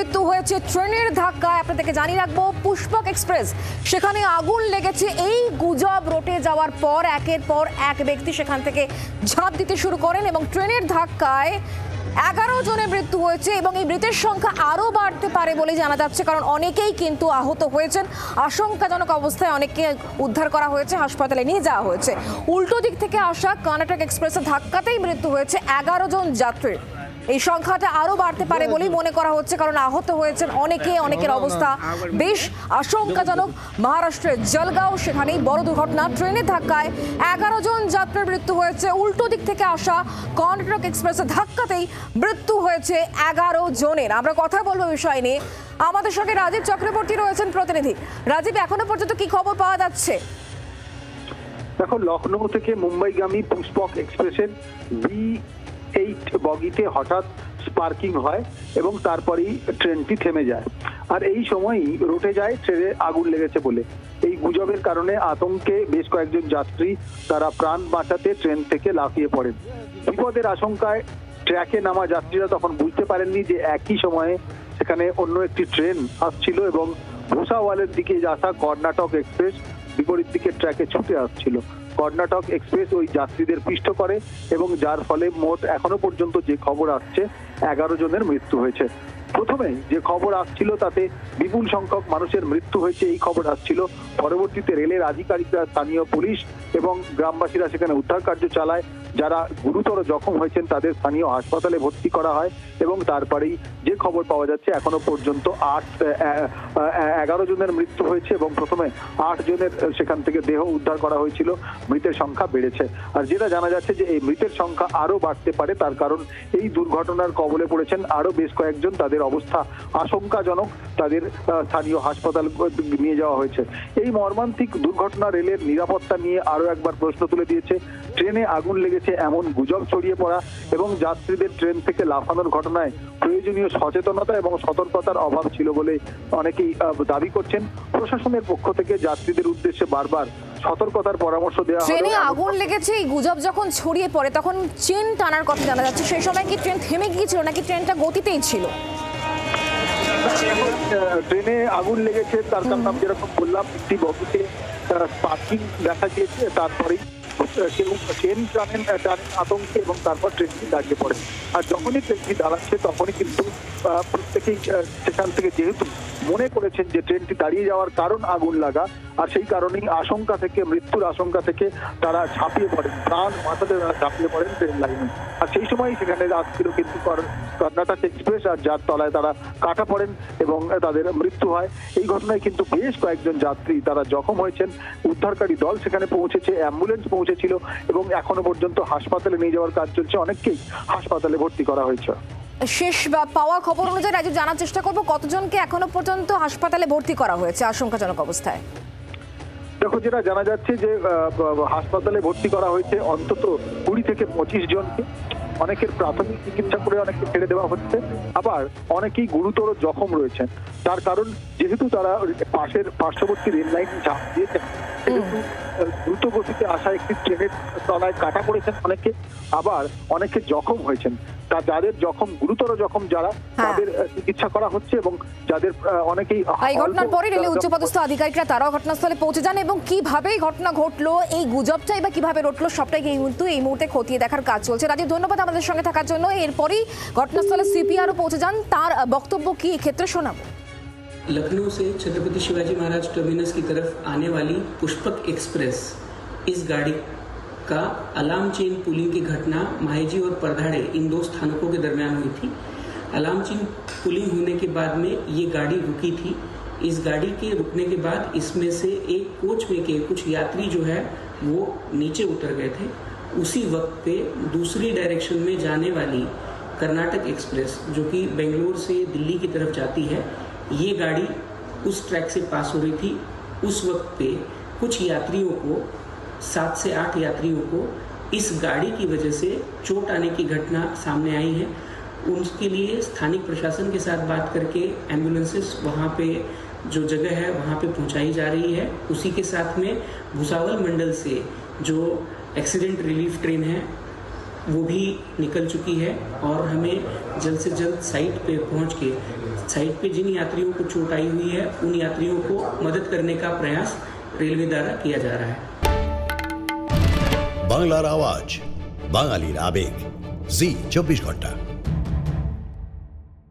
মৃত্যু হয়েছে ট্রেনের ধাক্কায়। আপনাদেরকে জানিয়ে রাখবো, পুষ্পক এক্সপ্রেস সেখানে আগুন লেগেছে। এই গুজব রটে যাওয়ার পর একের পর এক ব্যক্তি সেখান থেকে ঝাঁপ দিতে শুরু করেন এবং ট্রেনের ধাক্কায় 11 জনের মৃত্যু হয়েছে এবং এই মৃতের সংখ্যা আরও বাড়তে পারে বলে জানা যাচ্ছে, কারণ অনেকেই কিন্তু আহত হয়েছেন। আশঙ্কাজনক অবস্থায় অনেককে উদ্ধার করা হয়েছে, হাসপাতালে নিয়ে যাওয়া হয়েছে। উল্টো দিক থেকে আসা কর্ণাটক এক্সপ্রেসের ধাক্কাতেই মৃত্যু হয়েছে 11 জন যাত্রীর। এই সংখ্যাটা আরো বাড়তে পারে বলেই মনে করা হচ্ছে, কারণ আহত হয়েছেন অনেকের অবস্থা বেশ আশঙ্কাজনক। মহারাষ্ট্রের জলগাঁও, সেখানেই বড় দুর্ঘটনা। ট্রেনের ধাক্কায় 11 জন যাত্রীর মৃত্যু হয়েছে। উল্টো দিক থেকে আসা কর্ণাটক এক্সপ্রেসের ধাক্কাতেই মৃত্যু হয়েছে 11 জনের। আমরা কথা বলবো বিষয় নিয়ে। আমাদের সঙ্গে রাজীব চক্রবর্তী রয়েছেন প্রতিনিধি। রাজীব, এখনো পর্যন্ত কি খবর পাওয়া যাচ্ছে? দেখো, লখনৌ থেকে মুম্বাইগামী পুষ্পক এক্সপ্রেসের B8 বগিতে হঠাৎ স্পার্কিং হয় এবং তারপরেই ট্রেনটি থেমে যায়। আর এই সময়ই রটে যায় ট্রেনে আগুন লেগেছে বলে। এই গুজবের কারণে আতঙ্কে বেশ কয়েকজন যাত্রী তারা প্রাণ বাঁচাতে ট্রেন থেকে লাফিয়ে পড়েন। বিপদের আশঙ্কায় ট্র্যাকে নামা যাত্রীরা তখন বুঝতে পারেননি যে একই সময়ে সেখানে অন্য একটি ট্রেন আসছিল এবং ভুসাওয়ালের দিকে আসা কর্ণাটক এক্সপ্রেস বিপরীত দিকে ট্র্যাকে ছুটে আসছিল। কর্ণাটক এক্সপ্রেস ওই যাত্রীদের পিষ্ট করে এবং যার ফলে মোট এখনো পর্যন্ত যে খবর আসছে 11 জনের মৃত্যু হয়েছে। প্রথমে যে খবর আসছিল তাতে বিপুল সংখ্যক মানুষের মৃত্যু হয়েছে এই খবর আসছিল। পরবর্তীতে রেলের আধিকারিকরা, স্থানীয় পুলিশ এবং গ্রামবাসীরা সেখানে উদ্ধার কার্য চালায়। যারা গুরুতর জখম হয়েছেন তাদের স্থানীয় হাসপাতালে ভর্তি করা হয় এবং তারপরেই যে খবর পাওয়া যাচ্ছে এখনো পর্যন্ত 11 জনের মৃত্যু হয়েছে এবং প্রথমে 8 জনের সেখান থেকে দেহ উদ্ধার করা হয়েছিল। মৃতের সংখ্যা বেড়েছে। আর যেটা জানা যাচ্ছে যে এই মৃতের সংখ্যা আরো বাড়তে পারে, তার কারণ এই দুর্ঘটনার কবলে পড়েছেন আরো বেশ কয়েকজন। তাদের অবস্থা আশঙ্কাজনক, তাদের স্থানীয় হাসপাতাল নিয়ে যাওয়া হয়েছে। এই মর্মান্তিক দুর্ঘটনা রেলের নিরাপত্তা নিয়ে আরো একবার প্রশ্ন তুলে দিয়েছে। ট্রেনে আগুন লেগেছে এমন গুজব ছড়িয়ে পড়া এবং যাত্রীদের ট্রেন থেকে লাফানোর ঘটনায় প্রয়োজনীয় সচেতনতা এবং সতর্কতার অভাব ছিল বলে অনেকেই দাবি করছেন। প্রশাসনের পক্ষ থেকে যাত্রীদের উদ্দেশ্যে বারবার সতর্কতার পরামর্শ দেওয়া হয়। ট্রেনে আগুন লেগেছে এই গুজব যখন ছড়িয়ে পড়ে তখন চেন টানার কথা জানা যাচ্ছে। সেই সময় কি ট্রেন থেমে গিয়েছিল নাকি ট্রেনটা গতিতেই ছিল? ট্রেনে আগুন লেগেছে তার কারণ আমি যেরকম বললাম, একটি বগিতে স্পার্কিং দেখা গিয়েছে, তারপরেই কেউ ট্রেন টানেন আতঙ্কে এবং তারপর ট্রেনটি দাঁড়িয়ে পড়ে। আর যখনই ট্রেনটি দাঁড়াচ্ছে তখনই কিন্তু প্রত্যেকেই সেখান থেকে যেহেতু মনে করেছেন যে ট্রেনটি দাঁড়িয়ে যাওয়ার কারণ আগুন লাগা, আর সেই কারণেই আশঙ্কা থেকে, মৃত্যুর আশঙ্কা থেকে তারা ঝাঁপিয়ে পড়েন, প্রাণ বাঁচাতে তারা ঝাঁপিয়ে পড়েন ট্রেন লাইনে। আর সেই সময় সেখানে আসছিল কিন্তু কর্ণাটক এক্সপ্রেস, আর যার তলায় তারা কাটা পড়েন এবং তাদের মৃত্যু হয়। এই ঘটনায় কিন্তু বেশ কয়েকজন যাত্রী তারা জখম হয়েছেন। উদ্ধারকারী দল সেখানে পৌঁছেছে, অ্যাম্বুলেন্স পৌঁছেছিল এবং এখনো পর্যন্ত হাসপাতালে নিয়ে যাওয়ার কাজ চলছে। অনেককেই হাসপাতালে ভর্তি করা হয়েছে। শেষ পাওয়া খবর অনুযায়ী রাজীব, জানার চেষ্টা করবো কতজনকে এখনো পর্যন্ত হাসপাতালে ভর্তি করা হয়েছে আশঙ্কাজনক অবস্থায়? দেখো, যেটা জানা যাচ্ছে যে হাসপাতালে ভর্তি করা হয়েছে অন্তত 20 থেকে 25 জনকে। অনেকের প্রাথমিক চিকিৎসা করে অনেককে ছেড়ে দেওয়া হচ্ছে, আবার অনেকেই গুরুতর জখম রয়েছেন। তার কারণ যেহেতু তারা পার্শ্ববর্তী রেল লাইন ঝাঁপ দিয়েছেন, সেহেতু দ্রুত গতিতে আসা একটি ট্রেনের তলায় কাটা পড়েছেন অনেকে, আবার অনেকে জখম হয়েছেন। যাদের জখম, গুরুতর জখম যারা, তাদের চিকিৎসা করা হচ্ছে এবং যাদের অনেকেই এই ঘটনার পরে রেলের উচ্চপদস্থ আধিকারিকরা তারাও ঘটনাস্থলে পৌঁছে যান এবং কিভাবে এই ঘটনা ঘটলো, এই গুজবটাই বা কিভাবে রটলো, সবটাই কিন্তু এই মুহূর্তে খতিয়ে দেখার কাজ চলছে। রাজীব, ধন্যবাদ আমাদের সঙ্গে থাকার জন্য। এরপরই ঘটনাস্থলে সিপিআরও পৌঁছে যান, তার বক্তব্য কি ক্ষেত্রে শোনাবো। लखनऊ से छत्रपति शिवाजी महाराज टर्मिनस की तरफ आने वाली पुष्पक एक्सप्रेस, इस गाड़ी का अलार्म चेन पुलिंग की घटना माहेजी और परधाड़े इन 2 स्थानकों के दरमियान हुई थी। अलार्म चेन पुलिंग होने के बाद में ये गाड़ी रुकी थी। इस गाड़ी के रुकने के बाद इसमें से एक कोच में के कुछ यात्री जो है वो नीचे उतर गए थे। उसी वक्त पे दूसरी डायरेक्शन में जाने वाली कर्नाटक एक्सप्रेस, जो कि बेंगलोर से दिल्ली की तरफ जाती है, ये गाड़ी उस ट्रैक से पास हो रही थी। उस वक्त पे कुछ यात्रियों को, 7 से 8 यात्रियों को इस गाड़ी की वजह से चोट आने की घटना सामने आई है। उनके लिए स्थानिक प्रशासन के साथ बात करके एम्बुलेंसेस वहाँ पे जो जगह है वहाँ पे पहुँचाई जा रही है। उसी के साथ में भुसावल मंडल से जो एक्सीडेंट रिलीफ ट्रेन है वो भी निकल चुकी है और हमें जल्द से जल्द साइट पे पहुंच के साइट पे जिन यात्रियों को चोट आई हुई है उन यात्रियों को मदद करने का प्रयास रेलवे द्वारा किया जा रहा है। বাংলার আওয়াজ, বাঙালির আবেগ, জি 24 ঘন্টা।